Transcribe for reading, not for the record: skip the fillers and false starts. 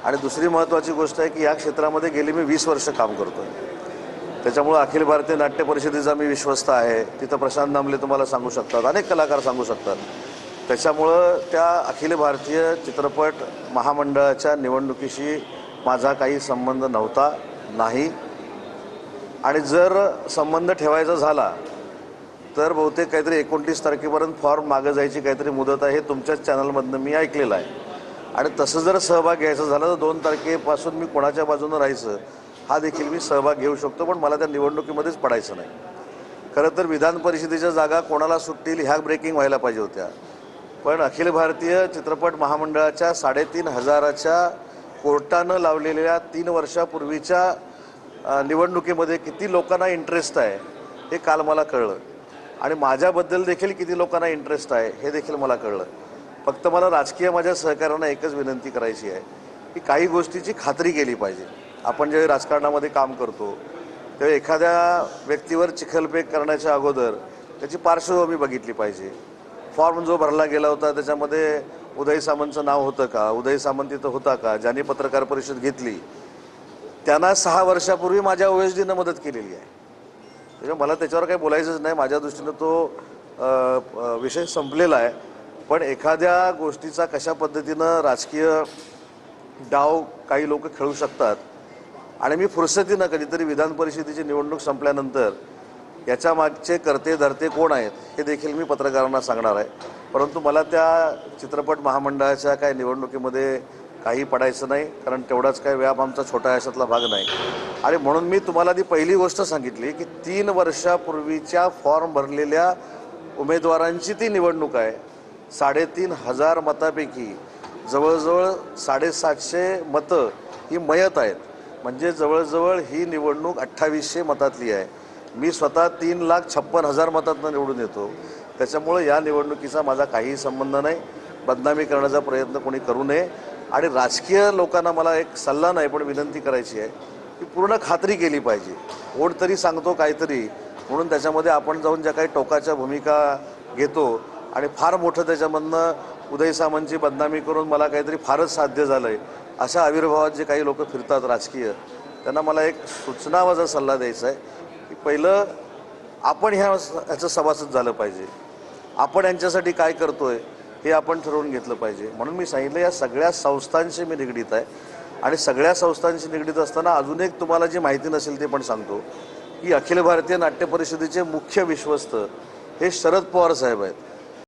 आणि दुसरी महत्त्वाची गोष्ट आहे की या क्षेत्रामध्ये गेली मी 20 वर्ष काम करतोय. त्याच्यामुळे अखिल भारतीय नाट्य परिषदेचा मी विश्वस्त आहे. तिथं प्रशांत दामले तुम्हाला सांगू शकतात, अनेक कलाकार सांगू शकतात. त्याच्यामुळं त्या अखिल भारतीय चित्रपट महामंडळाच्या निवडणुकीशी माझा काही संबंध नव्हता, नाही. आणि जर संबंध ठेवायचा झाला तर बहुतेक काहीतरी 29 तारखेपर्यंत फॉर्म मागं जायची काहीतरी मुदत आहे, हे तुमच्याच चॅनलमधनं मी ऐकलेलं आहे. आणि तसं जर सहभाग घ्यायचा झाला तर 2 तारखेपासून मी कोणाच्या बाजूनं राहायचं हा देखील मी सहभाग घेऊ शकतो, पण मला त्या निवडणुकीमध्येच पडायचं नाही. खरं तर विधान परिषदेच्या जागा कोणाला सुटतील ह्या ब्रेकिंग व्हायला पाहिजे होत्या, पण अखिल भारतीय चित्रपट महामंडळाच्या 3,500च्या कोर्टानं लावलेल्या 3 वर्षापूर्वीच्या निवडणुकीमध्ये किती लोकांना इंटरेस्ट आहे हे काल मला कळलं. आणि माझ्याबद्दल देखील किती लोकांना इंटरेस्ट आहे हे देखील मला कळलं. फक्त मला राजकीय माझ्या सहकाऱ्यांना एकच विनंती करायची आहे की काही गोष्टीची खात्री केली पाहिजे. आपण ज्यावेळी राजकारणामध्ये काम करतो तेव्हा एखाद्या व्यक्तीवर चिखलफेक करण्याच्या अगोदर त्याची पार्श्वभूमी बघितली पाहिजे. फॉर्म जो भरला गेला होता त्याच्यामध्ये उदय सामंतचं नाव होतं का, उदय सामंत तिथं होता का, ज्यांनी पत्रकार परिषद घेतली त्यांना 6 वर्षापूर्वी माझ्या OSDनं मदत केलेली आहे. त्याच्यामुळे मला त्याच्यावर काही बोलायचंच नाही. माझ्या दृष्टीनं तो विषय संपलेला आहे. पण एखाद्या गोष्टीचा कशा पद्धतीनं राजकीय डाव काही लोक खेळू शकतात आणि मी फुरसतीनं कधीतरी विधान परिषदेची निवडणूक संपल्यानंतर याच्या मागचे करते धरते कोण आहेत हे देखील मी पत्रकारांना सांगणार आहे. परंतु मला त्या चित्रपट महामंडळाच्या काय निवडणुकीमध्ये काही पडायचं नाही, कारण तेवढाच काय व्याप आमचा छोटा अशातला भाग नाही. आणि म्हणून मी तुम्हाला ती पहिली गोष्ट सांगितली की 3 वर्षापूर्वीच्या फॉर्म भरलेल्या उमेदवारांची ती निवडणूक आहे. 3,500 मतापैकी जवळजवळ 750 मतं ही मयत आहेत. म्हणजे जवळजवळ ही निवडणूक 2800 मतातली आहे. मी स्वतः 3,56,000 मतातनं निवडून येतो. त्याच्यामुळं या निवडणुकीचा माझा काहीही संबंध नाही. बदनामी करण्याचा प्रयत्न कोणी करू नये. आणि राजकीय लोकांना मला एक सल्ला नाही पण विनंती करायची आहे की पूर्ण खात्री केली पाहिजे. कोण तरी सांगतो काहीतरी म्हणून त्याच्यामध्ये आपण जाऊन ज्या काही टोकाच्या भूमिका घेतो आणि फार मोठं त्याच्यामधनं उदय सामंतची बदनामी करून मला काहीतरी फारच साध्य झालं आहे अशा आविर्भावात जे काही लोक फिरतात राजकीय, त्यांना मला एक सूचनावाचा सल्ला द्यायचा आहे की पहिलं आपण ह्याचं सभासद झालं पाहिजे. आपण यांच्यासाठी काय करतोय हे आपण ठरवून घेतलं पाहिजे. म्हणून मी सांगितलं या सगळ्या संस्थांशी मी निगडीत आहे. आणि सगळ्या संस्थांशी निगडीत असताना अजून एक तुम्हाला जी माहिती नसेल ते पण सांगतो की अखिल भारतीय नाट्य परिषदेचे मुख्य विश्वस्त हे शरद पवार साहेब आहेत.